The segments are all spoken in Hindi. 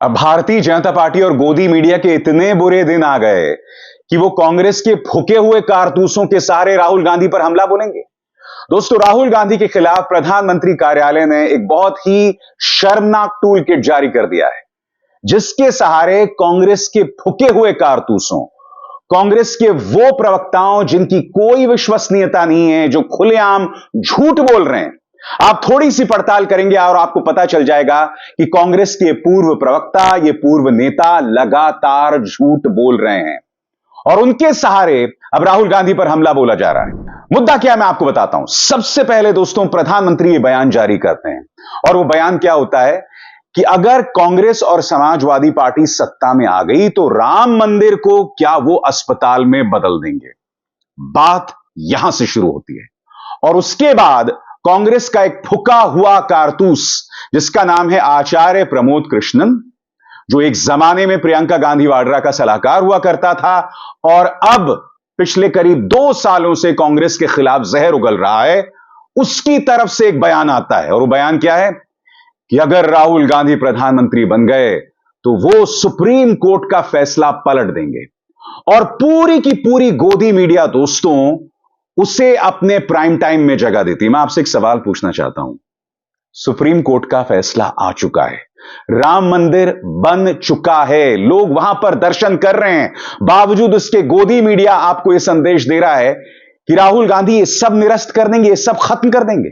अब भारतीय जनता पार्टी और गोदी मीडिया के इतने बुरे दिन आ गए कि वो कांग्रेस के फूके हुए कारतूसों के सहारे राहुल गांधी पर हमला बोलेंगे। दोस्तों, राहुल गांधी के खिलाफ प्रधानमंत्री कार्यालय ने एक बहुत ही शर्मनाक टूल किट जारी कर दिया है, जिसके सहारे कांग्रेस के फूके हुए कारतूसों, कांग्रेस के वो प्रवक्ताओं जिनकी कोई विश्वसनीयता नहीं है, जो खुलेआम झूठ बोल रहे हैं, आप थोड़ी सी पड़ताल करेंगे और आपको पता चल जाएगा कि कांग्रेस के पूर्व प्रवक्ता, ये पूर्व नेता लगातार झूठ बोल रहे हैं और उनके सहारे अब राहुल गांधी पर हमला बोला जा रहा है। मुद्दा क्या है, मैं आपको बताता हूं। सबसे पहले दोस्तों, प्रधानमंत्री ये बयान जारी करते हैं और वो बयान क्या होता है कि अगर कांग्रेस और समाजवादी पार्टी सत्ता में आ गई तो राम मंदिर को क्या वो अस्पताल में बदल देंगे। बात यहां से शुरू होती है और उसके बाद कांग्रेस का एक फुका हुआ कारतूस जिसका नाम है आचार्य प्रमोद कृष्णन, जो एक जमाने में प्रियंका गांधी वाड्रा का सलाहकार हुआ करता था और अब पिछले करीब 2 सालों से कांग्रेस के खिलाफ जहर उगल रहा है, उसकी तरफ से एक बयान आता है। और वो बयान क्या है कि अगर राहुल गांधी प्रधानमंत्री बन गए तो वो सुप्रीम कोर्ट का फैसला पलट देंगे और पूरी की पूरी गोदी मीडिया दोस्तों उसे अपने प्राइम टाइम में जगह देती है। मैं आपसे एक सवाल पूछना चाहता हूं, सुप्रीम कोर्ट का फैसला आ चुका है, राम मंदिर बन चुका है, लोग वहां पर दर्शन कर रहे हैं, बावजूद उसके गोदी मीडिया आपको यह संदेश दे रहा है कि राहुल गांधी ये सब निरस्त कर देंगे, ये सब खत्म कर देंगे।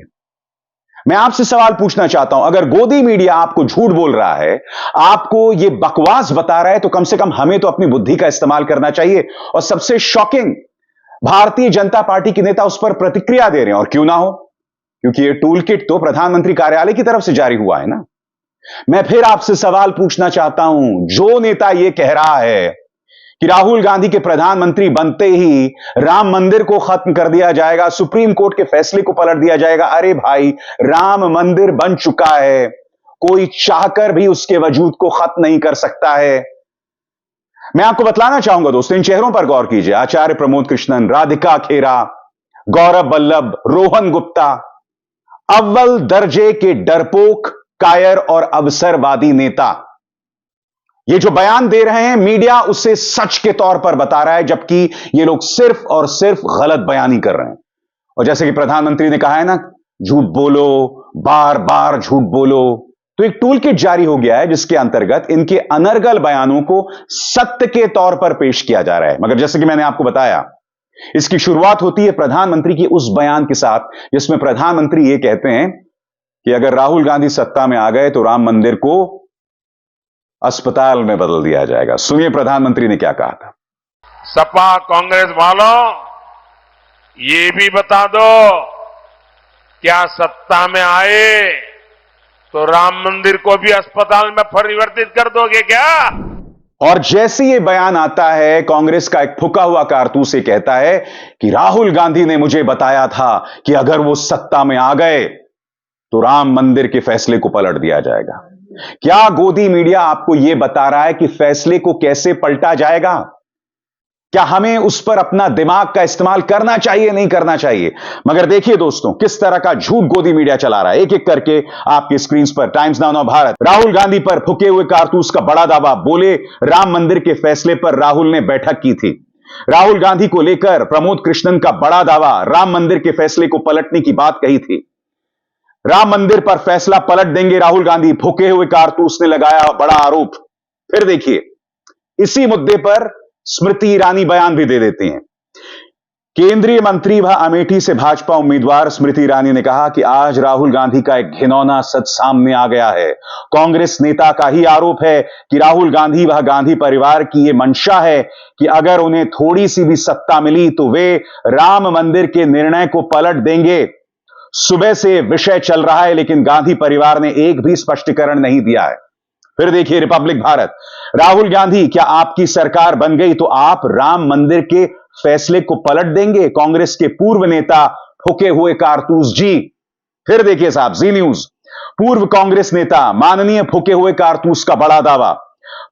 मैं आपसे सवाल पूछना चाहता हूं, अगर गोदी मीडिया आपको झूठ बोल रहा है, आपको यह बकवास बता रहा है, तो कम से कम हमें तो अपनी बुद्धि का इस्तेमाल करना चाहिए। और सबसे शॉकिंग, भारतीय जनता पार्टी के नेता उस पर प्रतिक्रिया दे रहे हैं, और क्यों ना हो, क्योंकि यह टूल किट तो प्रधानमंत्री कार्यालय की तरफ से जारी हुआ है ना। मैं फिर आपसे सवाल पूछना चाहता हूं, जो नेता यह कह रहा है कि राहुल गांधी के प्रधानमंत्री बनते ही राम मंदिर को खत्म कर दिया जाएगा, सुप्रीम कोर्ट के फैसले को पलट दिया जाएगा, अरे भाई, राम मंदिर बन चुका है, कोई चाहकर भी उसके वजूद को खत्म नहीं कर सकता है। मैं आपको बतलाना चाहूंगा दोस्तों, इन चेहरों पर गौर कीजिए, आचार्य प्रमोद कृष्णन, राधिका खेरा, गौरव वल्लभ, रोहन गुप्ता, अव्वल दर्जे के डरपोक, कायर और अवसरवादी नेता। ये जो बयान दे रहे हैं, मीडिया उसे सच के तौर पर बता रहा है, जबकि ये लोग सिर्फ और सिर्फ गलत बयानी कर रहे हैं। और जैसे कि प्रधानमंत्री ने कहा है ना, झूठ बोलो, बार बार झूठ बोलो, तो एक टूल किट जारी हो गया है जिसके अंतर्गत इनके अनर्गल बयानों को सत्य के तौर पर पेश किया जा रहा है। मगर जैसे कि मैंने आपको बताया, इसकी शुरुआत होती है प्रधानमंत्री की उस बयान के साथ जिसमें प्रधानमंत्री ये कहते हैं कि अगर राहुल गांधी सत्ता में आ गए तो राम मंदिर को अस्पताल में बदल दिया जाएगा। सुनिए प्रधानमंत्री ने क्या कहा था। सपा कांग्रेस वालों, ये भी बता दो, क्या सत्ता में आए तो राम मंदिर को भी अस्पताल में परिवर्तित कर दोगे क्या? और जैसे ये बयान आता है, कांग्रेस का एक फूका हुआ कारतूस ये कहता है कि राहुल गांधी ने मुझे बताया था कि अगर वो सत्ता में आ गए तो राम मंदिर के फैसले को पलट दिया जाएगा। क्या गोदी मीडिया आपको यह बता रहा है कि फैसले को कैसे पलटा जाएगा? क्या हमें उस पर अपना दिमाग का इस्तेमाल करना चाहिए, नहीं करना चाहिए? मगर देखिए दोस्तों, किस तरह का झूठ गोदी मीडिया चला रहा है। एक एक करके आपकी स्क्रीन पर टाइम्स नाउ भारत, राहुल गांधी पर फूके हुए कारतूस का बड़ा दावा, बोले राम मंदिर के फैसले पर राहुल ने बैठक की थी। राहुल गांधी को लेकर प्रमोद कृष्णन का बड़ा दावा, राम मंदिर के फैसले को पलटने की बात कही थी। राम मंदिर पर फैसला पलट देंगे राहुल गांधी, फूके हुए कारतूस ने लगाया बड़ा आरोप। फिर देखिए, इसी मुद्दे पर स्मृति ईरानी बयान भी दे देती हैं। केंद्रीय मंत्री व अमेठी से भाजपा उम्मीदवार स्मृति ईरानी ने कहा कि आज राहुल गांधी का एक घिनौना सच सामने आ गया है। कांग्रेस नेता का ही आरोप है कि राहुल गांधी व गांधी परिवार की यह मंशा है कि अगर उन्हें थोड़ी सी भी सत्ता मिली तो वे राम मंदिर के निर्णय को पलट देंगे। सुबह से विषय चल रहा है लेकिन गांधी परिवार ने एक भी स्पष्टीकरण नहीं दिया है। फिर देखिए रिपब्लिक भारत, राहुल गांधी, क्या आपकी सरकार बन गई तो आप राम मंदिर के फैसले को पलट देंगे? कांग्रेस के पूर्व नेता फूके हुए कारतूस जी। फिर देखिए साहब, जी न्यूज, पूर्व कांग्रेस नेता माननीय फूके हुए कारतूस का बड़ा दावा,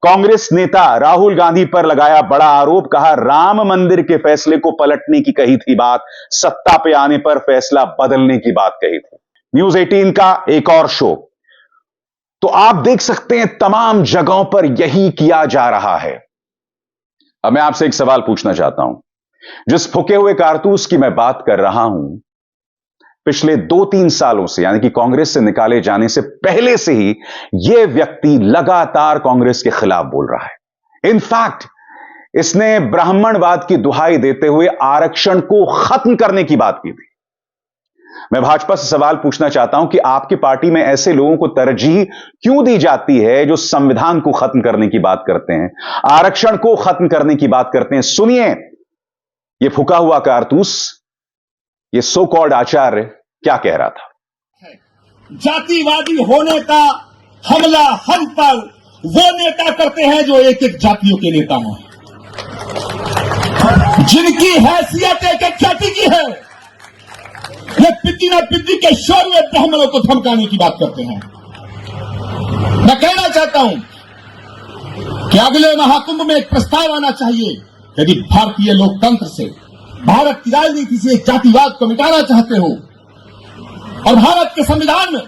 कांग्रेस नेता राहुल गांधी पर लगाया बड़ा आरोप, कहा राम मंदिर के फैसले को पलटने की कही थी बात, सत्ता पे आने पर फैसला बदलने की बात कही थी। न्यूज 18 का एक और शो, तो आप देख सकते हैं तमाम जगहों पर यही किया जा रहा है। अब मैं आपसे एक सवाल पूछना चाहता हूं। जिस फूके हुए कारतूस की मैं बात कर रहा हूं, पिछले 2-3 सालों से, यानी कि कांग्रेस से निकाले जाने से पहले से ही यह व्यक्ति लगातार कांग्रेस के खिलाफ बोल रहा है। इनफैक्ट इसने ब्राह्मणवाद की दुहाई देते हुए आरक्षण को खत्म करने की बात की थी। मैं भाजपा से सवाल पूछना चाहता हूं कि आपकी पार्टी में ऐसे लोगों को तरजीह क्यों दी जाती है जो संविधान को खत्म करने की बात करते हैं, आरक्षण को खत्म करने की बात करते हैं। सुनिए यह फूका हुआ कारतूस, ये सो कॉल्ड आचार्य क्या कह रहा था। जातिवादी होने का हमला हम पर वो नेता करते हैं जो एक एक जातियों के नेता हैं, जिनकी हैसियत एक एक जाति की है। ये पिद्दी ना पिद्दी के शोर में ब्राह्मणों को धमकाने की बात करते हैं। मैं कहना चाहता हूं कि अगले महाकुंभ में एक प्रस्ताव आना चाहिए। यदि भारतीय लोकतंत्र से, भारत की राजनीति से जातिवाद को मिटाना चाहते हो और भारत के संविधान में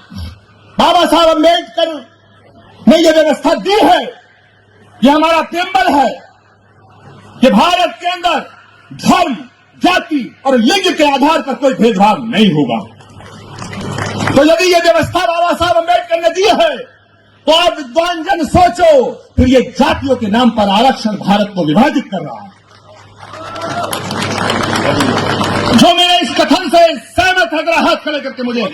बाबा साहब अम्बेडकर ने यह व्यवस्था दी है, यह हमारा प्रेम्बल है कि भारत के अंदर धर्म, जाति और लिंग के आधार पर कोई भेदभाव नहीं होगा। तो यदि यह व्यवस्था बाबा साहब अम्बेडकर ने दी है तो आप विद्वान जन सोचो, फिर ये जातियों के नाम पर आरक्षण भारत को विभाजित कर रहा है। जो मेरे इस कथन से सहमत है, हाथ खड़े करके मुझे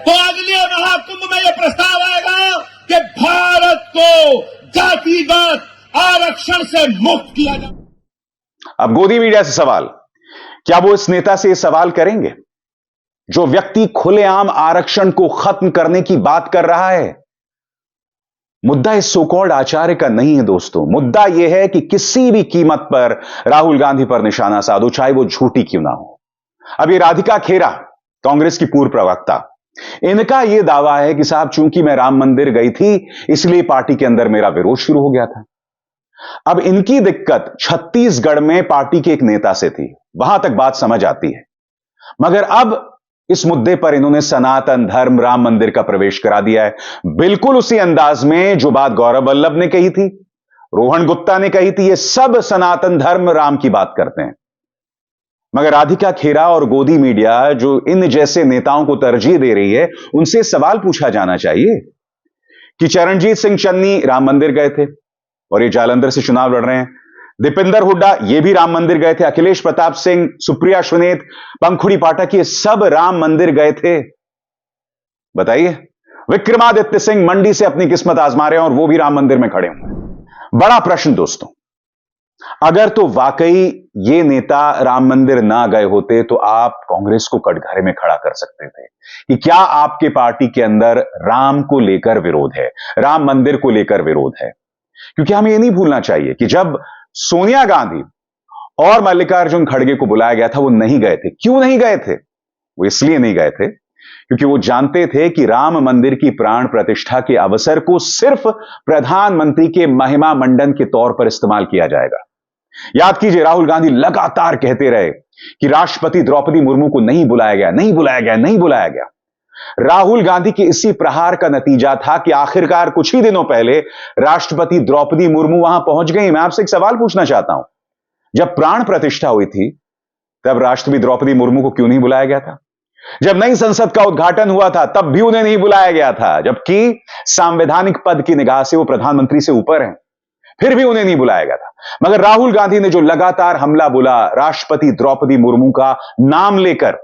तो अगले महाकुंभ में यह प्रस्ताव आएगा कि भारत को जातिगत आरक्षण से मुक्त किया जाए। अब गोदी मीडिया से सवाल, क्या वो इस नेता से यह सवाल करेंगे जो व्यक्ति खुलेआम आरक्षण को खत्म करने की बात कर रहा है? मुद्दा इस सो कॉल्ड आचार्य का नहीं है दोस्तों। मुद्दा यह है कि किसी भी कीमत पर राहुल गांधी पर निशाना साधो, चाहे वो झूठी क्यों ना हो। अब ये राधिका खेरा, कांग्रेस की पूर्व प्रवक्ता, इनका यह दावा है कि साहब चूंकि मैं राम मंदिर गई थी इसलिए पार्टी के अंदर मेरा विरोध शुरू हो गया था। अब इनकी दिक्कत छत्तीसगढ़ में पार्टी के एक नेता से थी, वहां तक बात समझ आती है, मगर अब इस मुद्दे पर इन्होंने सनातन धर्म, राम मंदिर का प्रवेश करा दिया है, बिल्कुल उसी अंदाज में जो बात गौरव वल्लभ ने कही थी, रोहन गुप्ता ने कही थी। ये सब सनातन धर्म, राम की बात करते हैं, मगर राधिका खेरा और गोदी मीडिया जो इन जैसे नेताओं को तरजीह दे रही है, उनसे सवाल पूछा जाना चाहिए कि चरणजीत सिंह चन्नी राम मंदिर गए थे और ये जालंधर से चुनाव लड़ रहे हैं। दीपेंद्र हुड्डा ये भी राम मंदिर गए थे। अखिलेश प्रताप सिंह, सुप्रिया सुनेत, पंखुड़ी पाठक, ये सब राम मंदिर गए थे। बताइए, विक्रमादित्य सिंह मंडी से अपनी किस्मत आजमा रहे हैं और वो भी राम मंदिर में खड़े हुए। बड़ा प्रश्न दोस्तों, अगर तो वाकई ये नेता राम मंदिर ना गए होते तो आप कांग्रेस को कटघरे में खड़ा कर सकते थे कि क्या आपके पार्टी के अंदर राम को लेकर विरोध है, राम मंदिर को लेकर विरोध है। क्योंकि हमें यह नहीं भूलना चाहिए कि जब सोनिया गांधी और मल्लिकार्जुन खड़गे को बुलाया गया था, वो नहीं गए थे। क्यों नहीं गए थे? वो इसलिए नहीं गए थे क्योंकि वो जानते थे कि राम मंदिर की प्राण प्रतिष्ठा के अवसर को सिर्फ प्रधानमंत्री के महिमा मंडन के तौर पर इस्तेमाल किया जाएगा। याद कीजिए, राहुल गांधी लगातार कहते रहे कि राष्ट्रपति द्रौपदी मुर्मू को नहीं बुलाया गया, नहीं बुलाया गया, नहीं बुलाया गया। राहुल गांधी के इसी प्रहार का नतीजा था कि आखिरकार कुछ ही दिनों पहले राष्ट्रपति द्रौपदी मुर्मू वहां पहुंच गई। मैं आपसे एक सवाल पूछना चाहता हूं, जब प्राण प्रतिष्ठा हुई थी तब राष्ट्रपति द्रौपदी मुर्मू को क्यों नहीं बुलाया गया था? जब नई संसद का उद्घाटन हुआ था तब भी उन्हें नहीं बुलाया गया था, जबकि संवैधानिक पद की निगाह से वो प्रधानमंत्री से ऊपर हैं, फिर भी उन्हें नहीं बुलाया गया था। मगर राहुल गांधी ने जो लगातार हमला बोला राष्ट्रपति द्रौपदी मुर्मू का नाम लेकर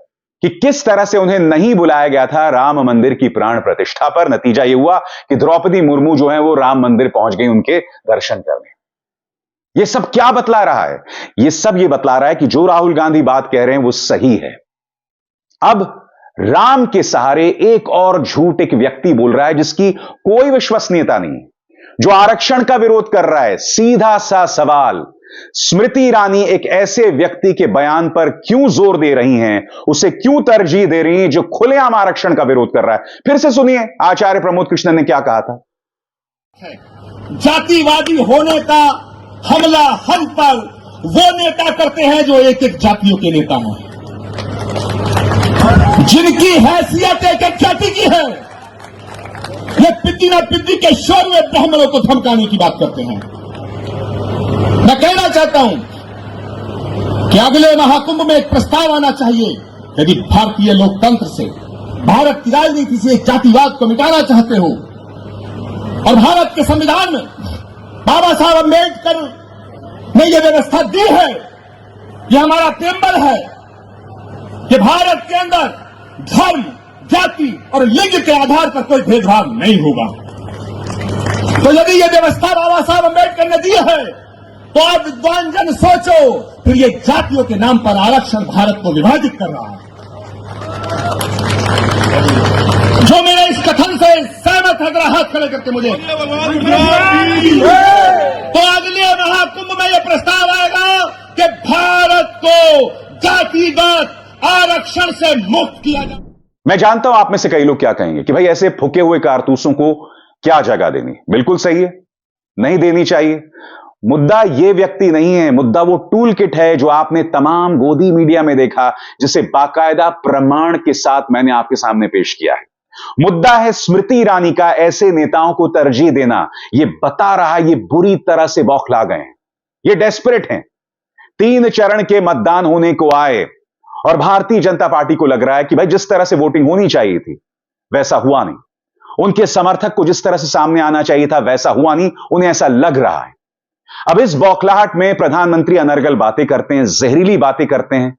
कि किस तरह से उन्हें नहीं बुलाया गया था राम मंदिर की प्राण प्रतिष्ठा पर, नतीजा यह हुआ कि द्रौपदी मुर्मू जो है वो राम मंदिर पहुंच गई उनके दर्शन करने। यह सब क्या बतला रहा है? यह सब यह बतला रहा है कि जो राहुल गांधी बात कह रहे हैं वो सही है। अब राम के सहारे एक और झूठ एक व्यक्ति बोल रहा है जिसकी कोई विश्वसनीयता नहीं, जो आरक्षण का विरोध कर रहा है। सीधा सा सवाल, स्मृति ईरानी एक ऐसे व्यक्ति के बयान पर क्यों जोर दे रही हैं, उसे क्यों तरजीह दे रही हैं जो खुलेआम आरक्षण का विरोध कर रहा है? फिर से सुनिए आचार्य प्रमोद कृष्णन ने क्या कहा था। जातिवादी होने का हमला हम पर वो नेता करते हैं जो एक एक जातियों के नेता हैं, जिनकी हैसियत एक एक जाति की है। ये पिद्दी ना पिद्दी के शोर में ब्राह्मणों को धमकाने की बात करते हैं। मैं कहना चाहता हूं कि अगले महाकुंभ में एक प्रस्ताव आना चाहिए। यदि भारतीय लोकतंत्र से, भारत की राजनीति से जातिवाद को मिटाना चाहते हो और भारत के संविधान में बाबा साहब अम्बेडकर ने यह व्यवस्था दी है, यह हमारा प्रेम्बल है कि भारत के अंदर धर्म, जाति और लिंग के आधार पर कोई भेदभाव नहीं होगा, तो यदि यह व्यवस्था बाबा साहब अम्बेडकर ने दी है तो आप विद्वान जन सोचो, फिर ये जातियों के नाम पर आरक्षण भारत को विभाजित कर रहा है। जो मेरे इस कथन से सहमत है, हाथ खड़े करके मुझे तो अगले महाकुंभ में यह प्रस्ताव आएगा कि भारत को जातिगत आरक्षण से मुक्त किया जाए। मैं जानता हूं आप में से कई लोग क्या कहेंगे कि भाई ऐसे फूके हुए कारतूसों को क्या जगह देनी। बिल्कुल सही है, नहीं देनी चाहिए। मुद्दा ये व्यक्ति नहीं है, मुद्दा वो टूल किट है जो आपने तमाम गोदी मीडिया में देखा, जिसे बाकायदा प्रमाण के साथ मैंने आपके सामने पेश किया है। मुद्दा है स्मृति ईरानी का ऐसे नेताओं को तरजीह देना। ये बता रहा है ये बुरी तरह से बौखला गए हैं, ये डेस्परेट हैं। 3 चरण के मतदान होने को आए और भारतीय जनता पार्टी को लग रहा है कि भाई जिस तरह से वोटिंग होनी चाहिए थी वैसा हुआ नहीं, उनके समर्थक को जिस तरह से सामने आना चाहिए था वैसा हुआ नहीं, उन्हें ऐसा लग रहा है। अब इस बौखलाहट में प्रधानमंत्री अनर्गल बातें करते हैं, जहरीली बातें करते हैं,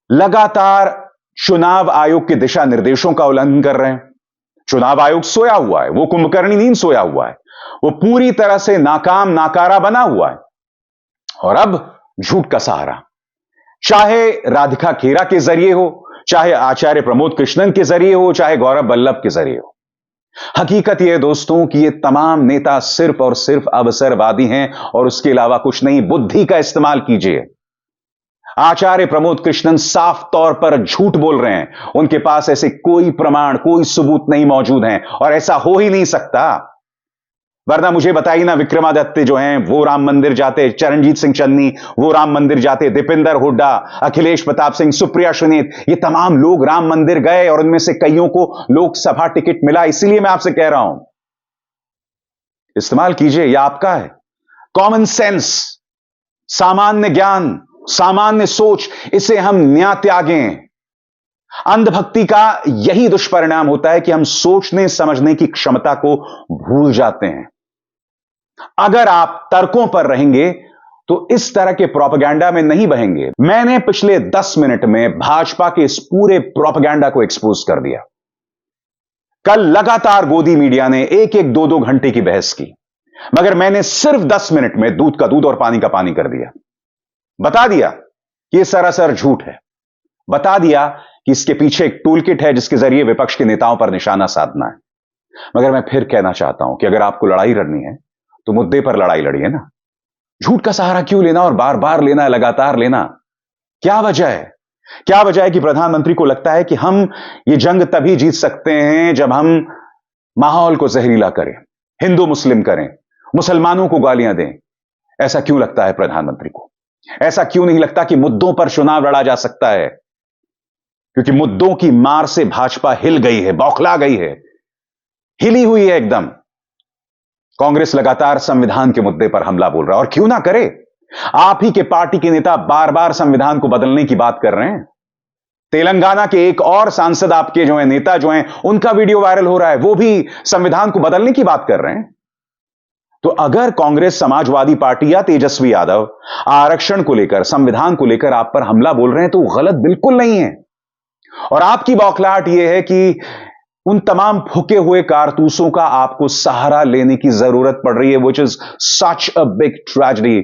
लगातार चुनाव आयोग के दिशा निर्देशों का उल्लंघन कर रहे हैं। चुनाव आयोग सोया हुआ है, वो कुंभकर्णी नींद सोया हुआ है, वो पूरी तरह से नाकाम नाकारा बना हुआ है। और अब झूठ का सहारा, चाहे राधिका खेरा के जरिए हो, चाहे आचार्य प्रमोद कृष्णन के जरिए हो, चाहे गौरव वल्लभ के जरिए हो। हकीकत यह दोस्तों कि ये तमाम नेता सिर्फ और सिर्फ अवसरवादी हैं और उसके अलावा कुछ नहीं। बुद्धि का इस्तेमाल कीजिए। आचार्य प्रमोद कृष्णन साफ तौर पर झूठ बोल रहे हैं, उनके पास ऐसे कोई प्रमाण, कोई सबूत नहीं मौजूद हैं और ऐसा हो ही नहीं सकता। वरना मुझे बताइए ना, विक्रमादित्य जो हैं वो राम मंदिर जाते, चरणजीत सिंह चन्नी वो राम मंदिर जाते, दीपेंद्र हुड्डा, अखिलेश प्रताप सिंह, सुप्रिया सुनीत, ये तमाम लोग राम मंदिर गए और उनमें से कईयों को लोकसभा टिकट मिला। इसीलिए मैं आपसे कह रहा हूं, इस्तेमाल कीजिए, यह आपका है। कॉमन सेंस, सामान्य ज्ञान, सामान्य सोच, इसे हम न्या त्यागें। अंधभक्ति का यही दुष्परिणाम होता है कि हम सोचने समझने की क्षमता को भूल जाते हैं। अगर आप तर्कों पर रहेंगे तो इस तरह के प्रोपेगेंडा में नहीं बहेंगे। मैंने पिछले 10 मिनट में भाजपा के इस पूरे प्रोपेगेंडा को एक्सपोज कर दिया। कल लगातार गोदी मीडिया ने 1-1, 2-2 घंटे की बहस की, मगर मैंने सिर्फ 10 मिनट में दूध का दूध और पानी का पानी कर दिया। बता दिया कि यह सरासर झूठ है, बता दिया कि इसके पीछे एक टूल किट है जिसके जरिए विपक्ष के नेताओं पर निशाना साधना है। मगर मैं फिर कहना चाहता हूं कि अगर आपको लड़ाई लड़नी है तो मुद्दे पर लड़ाई लड़िए ना। झूठ का सहारा क्यों लेना और बार बार लेना, लगातार लेना? क्या वजह है? क्या वजह है कि प्रधानमंत्री को लगता है कि हम ये जंग तभी जीत सकते हैं जब हम माहौल को जहरीला करें, हिंदू मुस्लिम करें, मुसलमानों को गालियां दें? ऐसा क्यों लगता है प्रधानमंत्री को? ऐसा क्यों नहीं लगता कि मुद्दों पर चुनाव लड़ा जा सकता है? क्योंकि मुद्दों की मार से भाजपा हिल गई है, बौखला गई है, हिली हुई है एकदम। कांग्रेस लगातार संविधान के मुद्दे पर हमला बोल रहा है, और क्यों ना करे। आप ही के पार्टी के नेता बार बार संविधान को बदलने की बात कर रहे हैं। तेलंगाना के एक और सांसद आपके जो है, नेता जो हैं, उनका वीडियो वायरल हो रहा है, वो भी संविधान को बदलने की बात कर रहे हैं। तो अगर कांग्रेस, समाजवादी पार्टी या तेजस्वी यादव आरक्षण को लेकर, संविधान को लेकर आप पर हमला बोल रहे हैं तो गलत बिल्कुल नहीं है। और आपकी बौखलाहट यह है कि उन तमाम फूके हुए कारतूसों का आपको सहारा लेने की जरूरत पड़ रही है, which is such a big tragedy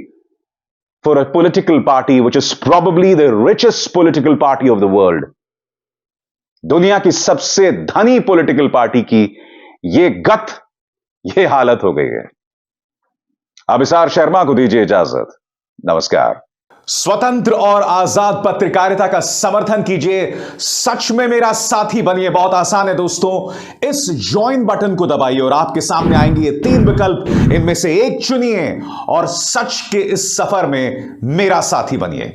for a political party which is probably the richest political party of the world. दुनिया की सबसे धनी पॉलिटिकल पार्टी की ये हालत हो गई है। अभिसार शर्मा को दीजिए इजाजत। नमस्कार। स्वतंत्र और आजाद पत्रकारिता का समर्थन कीजिए, सच में मेरा साथी बनिए। बहुत आसान है दोस्तों, इस ज्वाइन बटन को दबाइए और आपके सामने आएंगे ये 3 विकल्प, इनमें से एक चुनिए और सच के इस सफर में मेरा साथी बनिए।